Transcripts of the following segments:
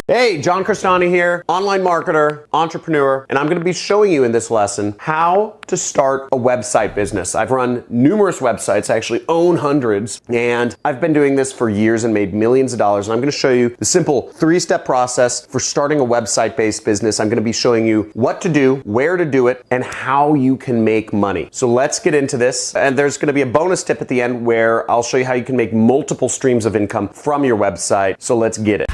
Hey, John Crestani here, online marketer, entrepreneur, and I'm going to be showing you in this lesson how to start a website business. I've run numerous websites, I actually own hundreds, and I've been doing this for years and made millions of dollars, and I'm going to show you the simple three-step process for starting a website-based business. I'm going to be showing you what to do, where to do it, and how you can make money. So let's get into this, and there's going to be a bonus tip at the end where I'll show you how you can make multiple streams of income from your website. So let's get it.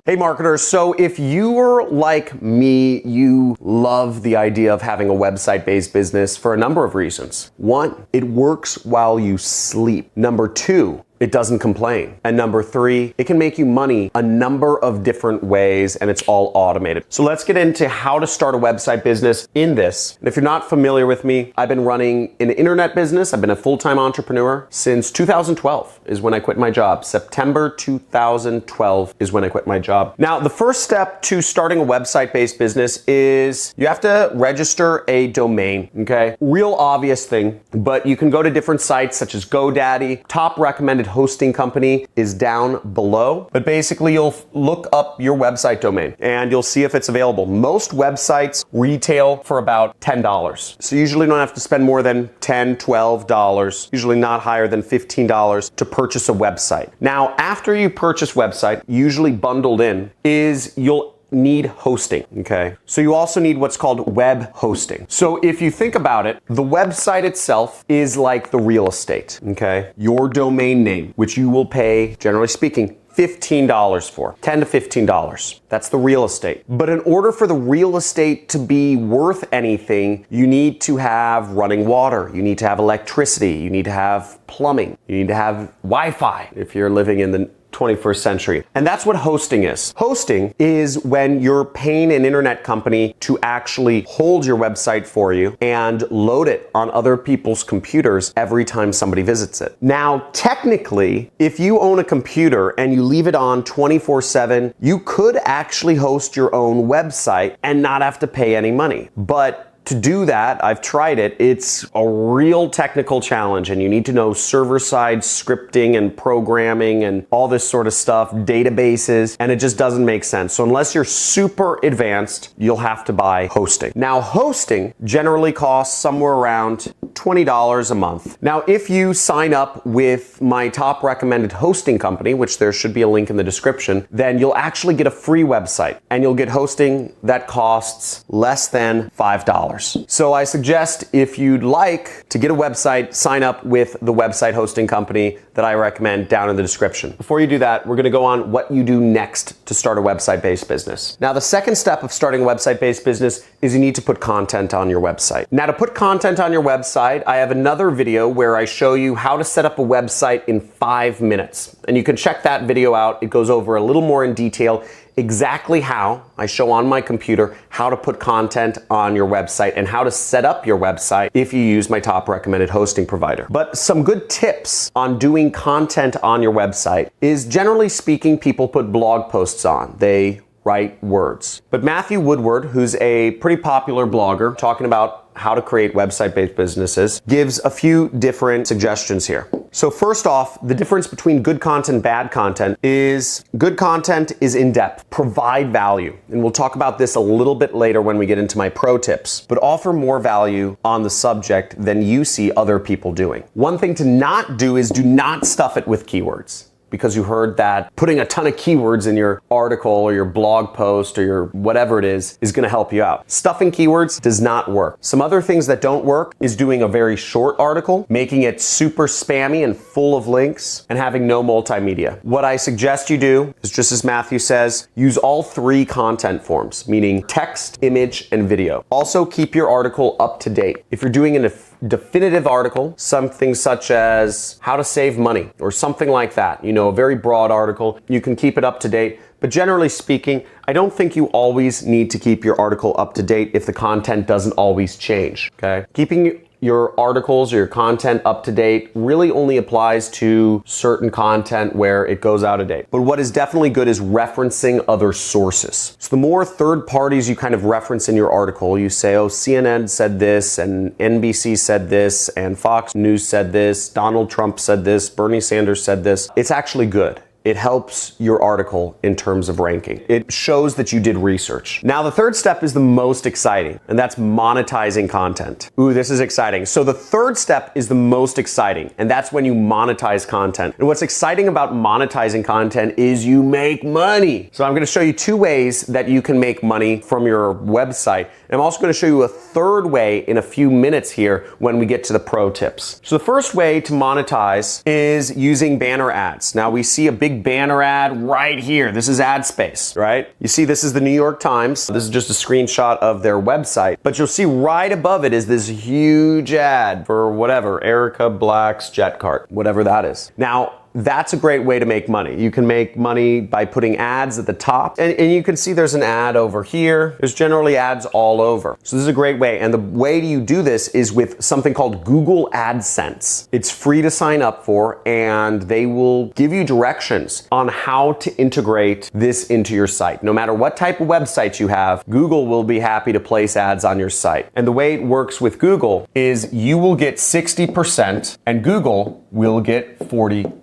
Hey marketers, so if you're like me, you love the idea of having a website-based business for a number of reasons. One, it works while you sleep. Number two, it doesn't complain. And number three, it can make you money a number of different ways and it's all automated. So let's get into how to start a website business in this. And if you're not familiar with me, I've been running an internet business. I've been a full-time entrepreneur since 2012 is when I quit my job. September 2012 is when I quit my job. Now, the first step to starting a website-based business is you have to register a domain, okay? Real obvious thing, but you can go to different sites such as GoDaddy. Top recommended hosting company is down below, but basically you'll look up your website domain and you'll see if it's available. Most websites retail for about $10. So you usually don't have to spend more than $10, $12, usually not higher than $15 to purchase a website. Now, after you purchase website, usually bundled in is you'll need hosting, okay? So you also need what's called web hosting. So if you think about it, the website itself is like the real estate, okay? Your domain name, which you will pay, generally speaking, $15 for, $10 to $15. That's the real estate. But in order for the real estate to be worth anything, you need to have running water, you need to have electricity, you need to have plumbing, you need to have Wi-Fi if you're living in the 21st century. And that's what hosting is. Hosting is when you're paying an internet company to actually hold your website for you and load it on other people's computers every time somebody visits it. Now, technically, if you own a computer and you leave it on 24/7, you could actually host your own website and not have to pay any money. But to do that, I've tried it, it's a real technical challenge and you need to know server-side scripting and programming and all this sort of stuff, databases, and it just doesn't make sense. So unless you're super advanced, you'll have to buy hosting. Now, hosting generally costs somewhere around $20 a month. Now, if you sign up with my top recommended hosting company, which there should be a link in the description, then you'll actually get a free website and you'll get hosting that costs less than $5. So I suggest if you'd like to get a website, sign up with the website hosting company that I recommend down in the description. Before you do that, we're going to go on what you do next to start a website-based business. Now, the second step of starting a website-based business is you need to put content on your website. Now, to put content on your website, I have another video where I show you how to set up a website in 5 minutes. And you can check that video out. It goes over a little more in detail exactly how I show on my computer how to put content on your website and how to set up your website if you use my top recommended hosting provider. But some good tips on doing content on your website is, generally speaking, people put blog posts on. They write words. But Matthew Woodward, who's a pretty popular blogger talking about how to create website-based businesses, gives a few different suggestions here. So first off, the difference between good content, bad content is good content is in-depth, provide value. And we'll talk about this a little bit later when we get into my pro tips, but offer more value on the subject than you see other people doing. One thing to not do is do not stuff it with keywords, because you heard that putting a ton of keywords in your article or your blog post or your whatever it is going to help you out. Stuffing keywords does not work. Some other things that don't work is doing a very short article, making it super spammy and full of links, and having no multimedia. What I suggest you do is, just as Matthew says, use all three content forms, meaning text, image, and video. Also, keep your article up to date. If you're doing a definitive article, something such as how to save money or something like that, you know, a very broad article, you can keep it up to date. But generally speaking, I don't think you always need to keep your article up to date if the content doesn't always change, okay? Keeping your articles or your content up to date really only applies to certain content where it goes out of date. But what is definitely good is referencing other sources. So the more third parties you kind of reference in your article, you say, oh, CNN said this, and NBC said this, and Fox News said this, Donald Trump said this, Bernie Sanders said this. It's actually good. It helps your article in terms of ranking. It shows that you did research. Now, the third step is the most exciting, and that's monetizing content. Ooh, this is exciting. So the third step is the most exciting, and that's when you monetize content. And what's exciting about monetizing content is you make money. So I'm gonna show you 2 ways that you can make money from your website. And I'm also gonna show you a third way in a few minutes here when we get to the pro tips. So the first way to monetize is using banner ads. Now, we see a big banner ad right here. This is ad space, right? You see, this is the New York Times. This is just a screenshot of their website, but you'll see right above it is this huge ad for whatever, Erica Black's jet cart, whatever that is. Now, that's a great way to make money. You can make money by putting ads at the top, and you can see there's an ad over here. There's generally ads all over. So this is a great way, and the way you do this is with something called Google AdSense. It's free to sign up for, and they will give you directions on how to integrate this into your site. No matter what type of website you have, Google will be happy to place ads on your site. And the way it works with Google is you will get 60% and Google will get 40%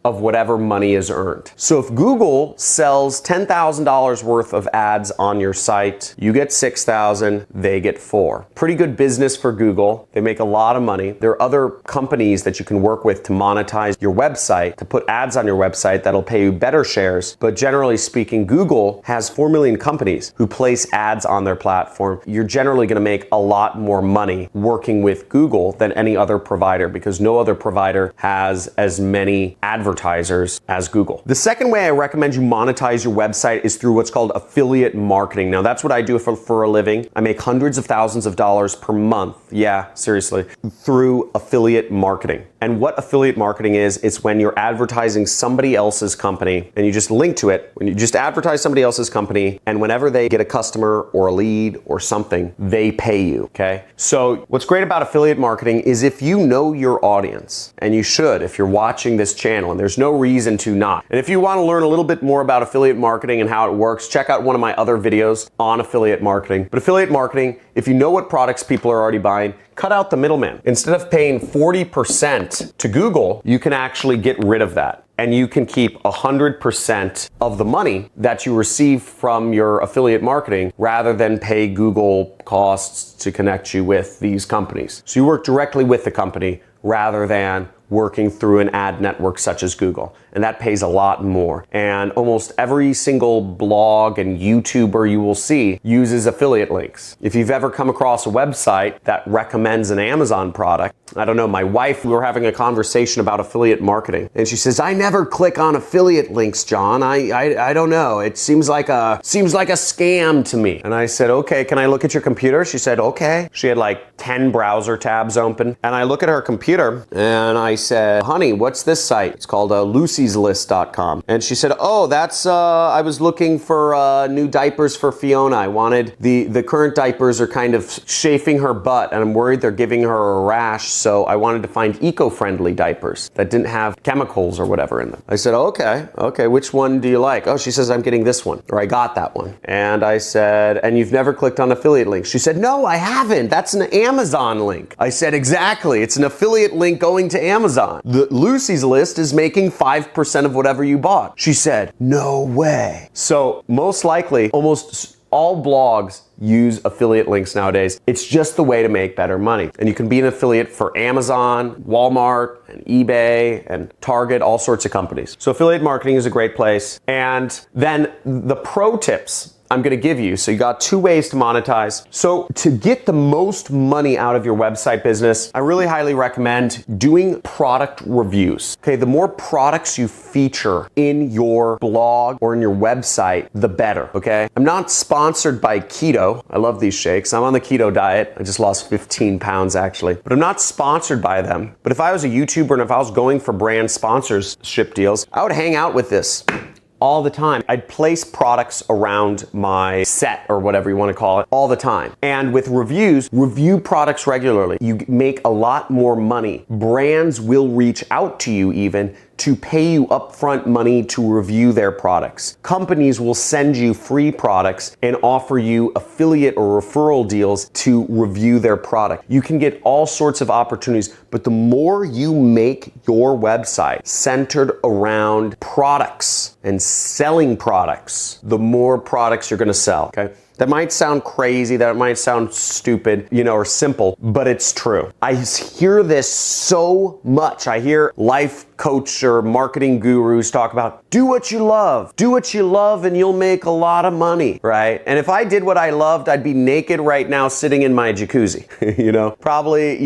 of whatever money is earned. So if Google sells $10,000 worth of ads on your site, you get $6,000, they get $4,000. Pretty good business for Google. They make a lot of money. There are other companies that you can work with to monetize your website, to put ads on your website that'll pay you better shares. But generally speaking, Google has 4 million companies who place ads on their platform. You're generally going to make a lot more money working with Google than any other provider, because no other provider has as many advertisers as Google. The second way I recommend you monetize your website is through what's called affiliate marketing. Now, that's what I do for a living. I make hundreds of thousands of dollars per month. Yeah, seriously, through affiliate marketing. And what affiliate marketing is, it's when you're advertising somebody else's company and you just link to it. When you just advertise somebody else's company, and whenever they get a customer or a lead or something, they pay you, okay? So what's great about affiliate marketing is if you know your audience, and you should if you're watching this channel, and there's no reason to not. And if you want to learn a little bit more about affiliate marketing and how it works, check out one of my other videos on affiliate marketing. But affiliate marketing, if you know what products people are already buying, cut out the middleman. Instead of paying 40% to Google, you can actually get rid of that. And you can keep 100% of the money that you receive from your affiliate marketing rather than pay Google costs to connect you with these companies. So you work directly with the company rather than working through an ad network such as Google. And that pays a lot more. And almost every single blog and YouTuber you will see uses affiliate links. If you've ever come across a website that recommends an Amazon product, I don't know, my wife, we were having a conversation about affiliate marketing, and she says, I never click on affiliate links, John. I don't know. It seems like a scam to me. And I said, okay, can I look at your computer? She said, okay. She had like 10 browser tabs open. And I look at her computer and I said, honey, what's this site? It's called Lucy'sList.com. And she said, oh, that's, I was looking for new diapers for Fiona. I wanted, the current diapers are kind of chafing her butt and I'm worried they're giving her a rash. So I wanted to find eco-friendly diapers that didn't have chemicals or whatever in them. I said, okay, which one do you like? Oh, she says, I'm getting this one, or I got that one. And I said, and you've never clicked on affiliate links? She said, no, I haven't. That's an Amazon link. I said, exactly. It's an affiliate link going to Amazon. The Lucy's List is making 5% of whatever you bought. She said, no way. So most likely, almost all blogs use affiliate links nowadays. It's just the way to make better money. And you can be an affiliate for Amazon, Walmart, and eBay, and Target, all sorts of companies. So affiliate marketing is a great place. And then the pro tips I'm gonna give you. So you got 2 ways to monetize. So to get the most money out of your website business, I really highly recommend doing product reviews. Okay, the more products you feature in your blog or in your website, the better, okay? I'm not sponsored by keto. I love these shakes. I'm on the keto diet. I just lost 15 pounds actually, but I'm not sponsored by them. But if I was a YouTuber and if I was going for brand sponsorship deals, I would hang out with this all the time. I'd place products around my set or whatever you want to call it all the time. And with reviews, review products regularly. You make a lot more money. Brands will reach out to you even to pay you upfront money to review their products. Companies will send you free products and offer you affiliate or referral deals to review their product. You can get all sorts of opportunities, but the more you make your website centered around products and selling products, the more products you're gonna sell, okay? That might sound crazy, that might sound stupid, or simple, but it's true. I hear this so much. I hear life coach or marketing gurus talk about, do what you love and you'll make a lot of money, right? And if I did what I loved, I'd be naked right now sitting in my jacuzzi, probably,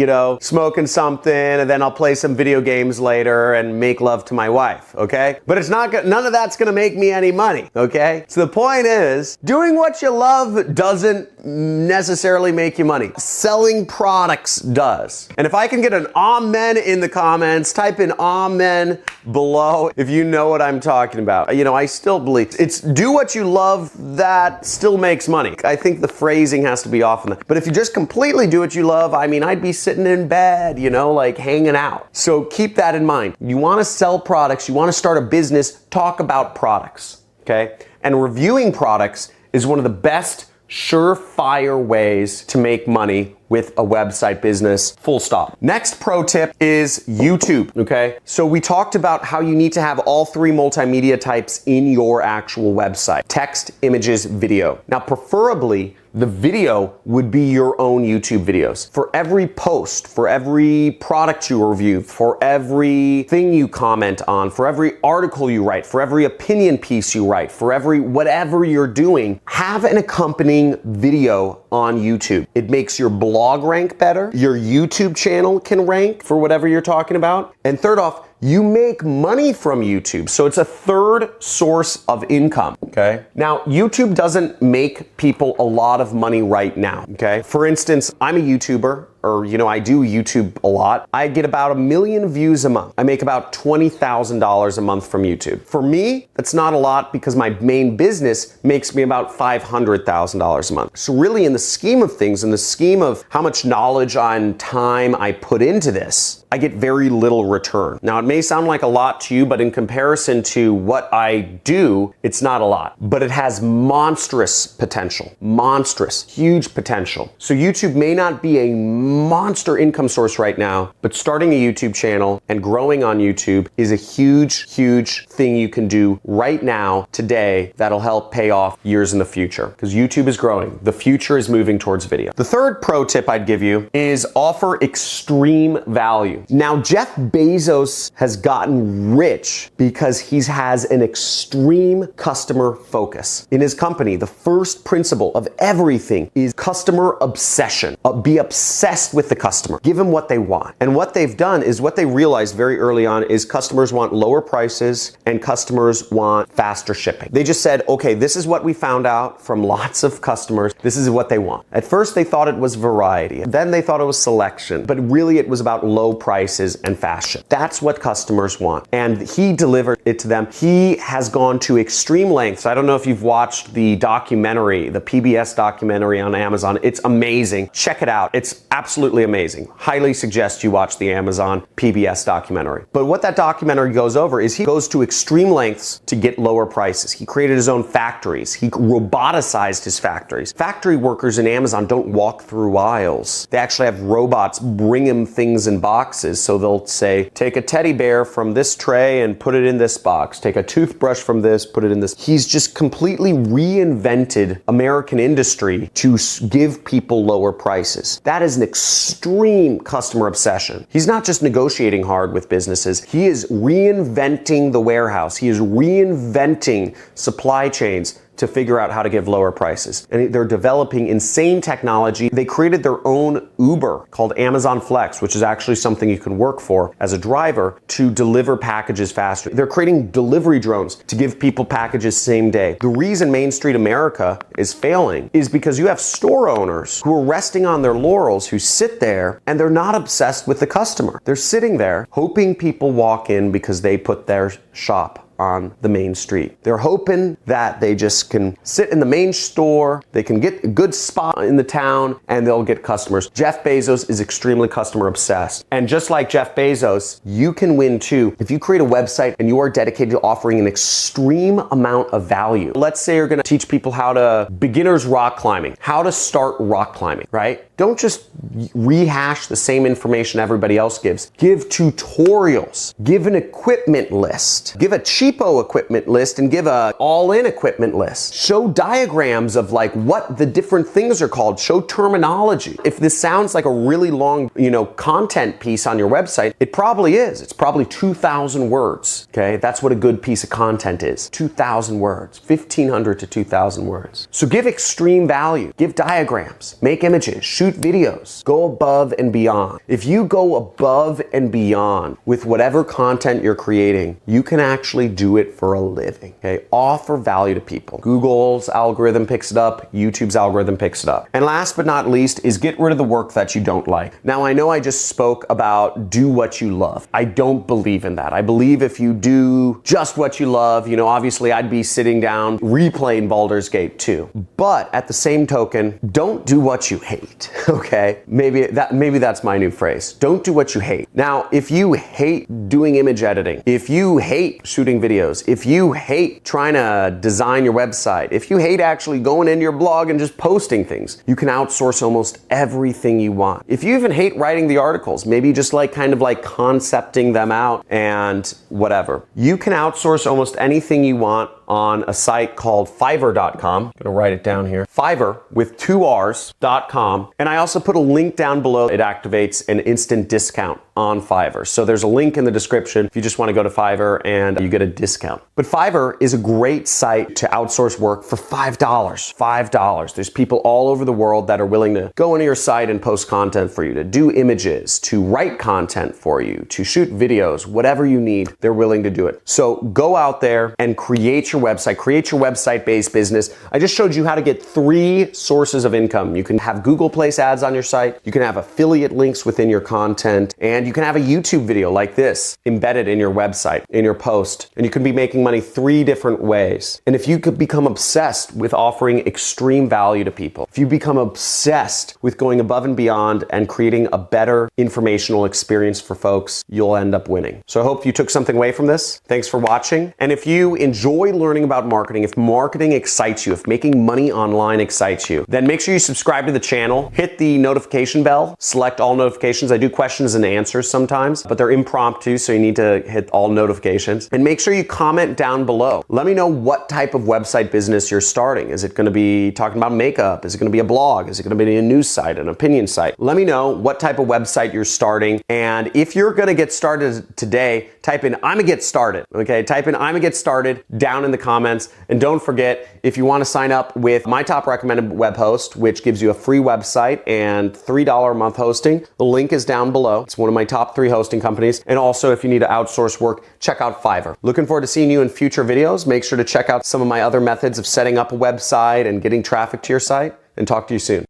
smoking something, and then I'll play some video games later and make love to my wife, okay? But it's not, none of that's gonna make me any money, okay? So the point is, doing what you love doesn't necessarily make you money. Selling products does. And if I can get an amen in the comments, type in amen below if you know what I'm talking about. I still believe it's do what you love that still makes money. I think the phrasing has to be off on that. But if you just completely do what you love, I'd be sitting in bed, like hanging out. So keep that in mind. You want to sell products, you want to start a business, talk about products, okay? And reviewing products is one of the best surefire ways to make money with a website business, full stop. Next pro tip is YouTube, okay? So we talked about how you need to have all three multimedia types in your actual website: text, images, video. Now, preferably, the video would be your own YouTube videos. For every post, for every product you review, for everything you comment on, for every article you write, for every opinion piece you write, for every whatever you're doing, have an accompanying video on YouTube. It makes your blog rank better. Your YouTube channel can rank for whatever you're talking about. And third off, you make money from YouTube. So it's a third source of income, okay? Now, YouTube doesn't make people a lot of money right now, okay? For instance, I'm a YouTuber, or I do YouTube a lot. I get about 1 million views a month. I make about $20,000 a month from YouTube. For me, that's not a lot because my main business makes me about $500,000 a month. So really, in the scheme of things, in the scheme of how much knowledge and time I put into this, I get very little return. Now, it may sound like a lot to you, but in comparison to what I do, it's not a lot. But it has monstrous potential. Monstrous, huge potential. So YouTube may not be a monster income source right now, but starting a YouTube channel and growing on YouTube is a huge, huge thing you can do right now, today, that'll help pay off years in the future, because YouTube is growing. The future is moving towards video. The third pro tip I'd give you is offer extreme value. Now, Jeff Bezos has gotten rich because he has an extreme customer focus. In his company, the first principle of everything is customer obsession. Be obsessed with the customer. Give them what they want. And what they've done is, what they realized very early on is customers want lower prices and customers want faster shipping. They just said, okay, this is what we found out from lots of customers. This is what they want. At first, they thought it was variety. Then they thought it was selection. But really, it was about low prices and fast ship. That's what customers want. And he delivered it to them. He has gone to extreme lengths. I don't know if you've watched the documentary, the PBS documentary on Amazon. It's amazing. Check it out. It's absolutely amazing. Highly suggest you watch the Amazon PBS documentary. But what that documentary goes over is he goes to extreme lengths to get lower prices. He created his own factories. He roboticized his factories. Factory workers in Amazon don't walk through aisles. They actually have robots bring him things in boxes. So they'll say, take a teddy bear from this tray and put it in this box. Take a toothbrush from this, put it in this. He's just completely reinvented American industry to give people lower prices. That is an extreme customer obsession. He's not just negotiating hard with businesses. He is reinventing the warehouse. He is reinventing supply chains to figure out how to give lower prices. And they're developing insane technology. They created their own Uber called Amazon Flex, which is actually something you can work for as a driver to deliver packages faster. They're creating delivery drones to give people packages same day. The reason Main Street America is failing is because you have store owners who are resting on their laurels, who sit there and they're not obsessed with the customer. They're sitting there hoping people walk in because they put their shop on the main street. They're hoping that they just can sit in the main store, they can get a good spot in the town, and they'll get customers. Jeff Bezos is extremely customer obsessed. And just like Jeff Bezos, you can win too if you create a website and you are dedicated to offering an extreme amount of value. Let's say you're gonna teach people how to beginners rock climbing, how to start rock climbing, right? Don't just rehash the same information everybody else gives. Give tutorials, give an equipment list, give a cheapo equipment list, and give a all-in equipment list. Show diagrams of like what the different things are called. Show terminology. If this sounds like a really long, content piece on your website, it probably is. It's probably 2,000 words, okay? That's what a good piece of content is. 2,000 words, 1,500 to 2,000 words. So give extreme value, give diagrams, make images, shoot videos, go above and beyond. If you go above and beyond with whatever content you're creating, you can actually do it for a living, okay? Offer value to people. Google's algorithm picks it up, YouTube's algorithm picks it up. And last but not least is get rid of the work that you don't like. Now, I know I just spoke about do what you love. I don't believe in that. I believe if you do just what you love, obviously I'd be sitting down replaying Baldur's Gate 2. But at the same token, don't do what you hate, okay? Maybe that's my new phrase. Don't do what you hate. Now, if you hate doing image editing, if you hate shooting videos, if you hate trying to design your website, if you hate actually going into your blog and just posting things, you can outsource almost everything you want. If you even hate writing the articles, maybe just kind of concepting them out and whatever, you can outsource almost anything you want on a site called Fiverr.com. I'm gonna write it down here. Fiverr with 2 R's.com. And I also put a link down below. It activates an instant discount on Fiverr. So there's a link in the description if you just want to go to Fiverr and you get a discount. But Fiverr is a great site to outsource work for $5. $5. There's people all over the world that are willing to go into your site and post content for you, to do images, to write content for you, to shoot videos, whatever you need, they're willing to do it. So go out there and create your website, create your website-based business. I just showed you how to get 3 sources of income. You can have Google Place ads on your site, you can have affiliate links within your content, and you can have a YouTube video like this embedded in your website, in your post, and you can be making money 3 different ways. And if you could become obsessed with offering extreme value to people, if you become obsessed with going above and beyond and creating a better informational experience for folks, you'll end up winning. So I hope you took something away from this. Thanks for watching. And if you enjoy learning about marketing, if marketing excites you, if making money online excites you, then make sure you subscribe to the channel, hit the notification bell, select all notifications. I do questions and answers sometimes, but they're impromptu, so you need to hit all notifications. And make sure you comment down below. Let me know what type of website business you're starting. Is it going to be talking about makeup? Is it going to be a blog? Is it going to be a news site, an opinion site? Let me know what type of website you're starting. And if you're going to get started today, type in "I'ma get started." Okay, type in "I'ma get started" down in the comments. And don't forget, if you want to sign up with my top recommended web host, which gives you a free website and $3 a month hosting, the link is down below. It's one of my top 3 hosting companies. And also, if you need to outsource work, check out Fiverr. Looking forward to seeing you in future videos. Make sure to check out some of my other methods of setting up a website and getting traffic to your site, and talk to you soon.